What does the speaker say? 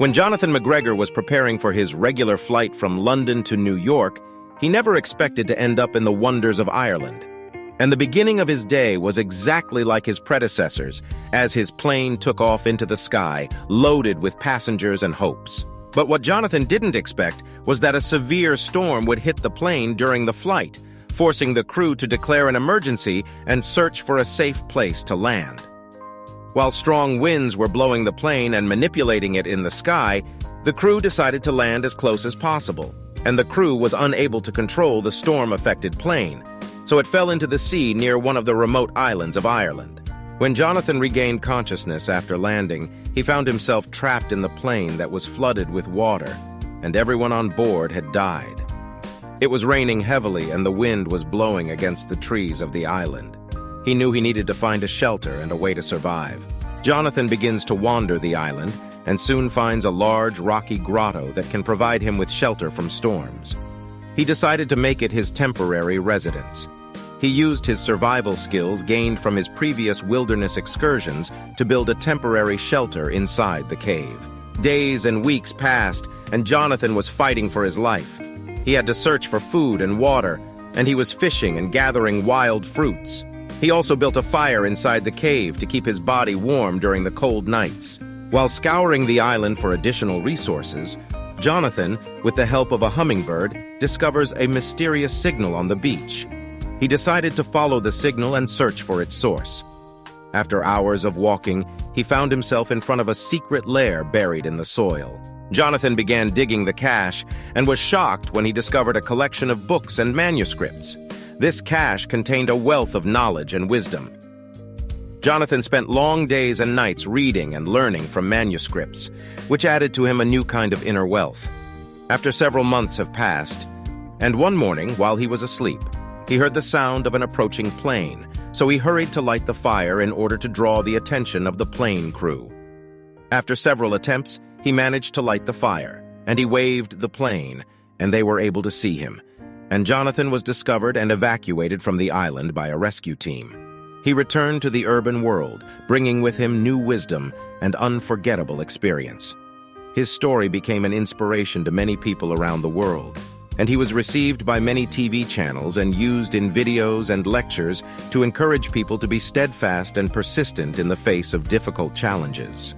When Jonathan McGregor was preparing for his regular flight from London to New York, he never expected to end up in the wonders of Ireland. And the beginning of his day was exactly like his predecessors, as his plane took off into the sky, loaded with passengers and hopes. But what Jonathan didn't expect was that a severe storm would hit the plane during the flight, forcing the crew to declare an emergency and search for a safe place to land. While strong winds were blowing the plane and manipulating it in the sky, the crew decided to land as close as possible, and the crew was unable to control the storm-affected plane, so it fell into the sea near one of the remote islands of Ireland. When Jonathan regained consciousness after landing, he found himself trapped in the plane that was flooded with water, and everyone on board had died. It was raining heavily and the wind was blowing against the trees of the island. He knew he needed to find a shelter and a way to survive. Jonathan begins to wander the island and soon finds a large, rocky grotto that can provide him with shelter from storms. He decided to make it his temporary residence. He used his survival skills gained from his previous wilderness excursions to build a temporary shelter inside the cave. Days and weeks passed, and Jonathan was fighting for his life. He had to search for food and water, and he was fishing and gathering wild fruits. He also built a fire inside the cave to keep his body warm during the cold nights. While scouring the island for additional resources, Jonathan, with the help of a hummingbird, discovers a mysterious signal on the beach. He decided to follow the signal and search for its source. After hours of walking, he found himself in front of a secret lair buried in the soil. Jonathan began digging the cache and was shocked when he discovered a collection of books and manuscripts. This cache contained a wealth of knowledge and wisdom. Jonathan spent long days and nights reading and learning from manuscripts, which added to him a new kind of inner wealth. After several months have passed, and one morning, while he was asleep, he heard the sound of an approaching plane, so he hurried to light the fire in order to draw the attention of the plane crew. After several attempts, he managed to light the fire, and he waved the plane, and they were able to see him. And Jonathan was discovered and evacuated from the island by a rescue team. He returned to the urban world, bringing with him new wisdom and unforgettable experience. His story became an inspiration to many people around the world, and he was received by many TV channels and used in videos and lectures to encourage people to be steadfast and persistent in the face of difficult challenges.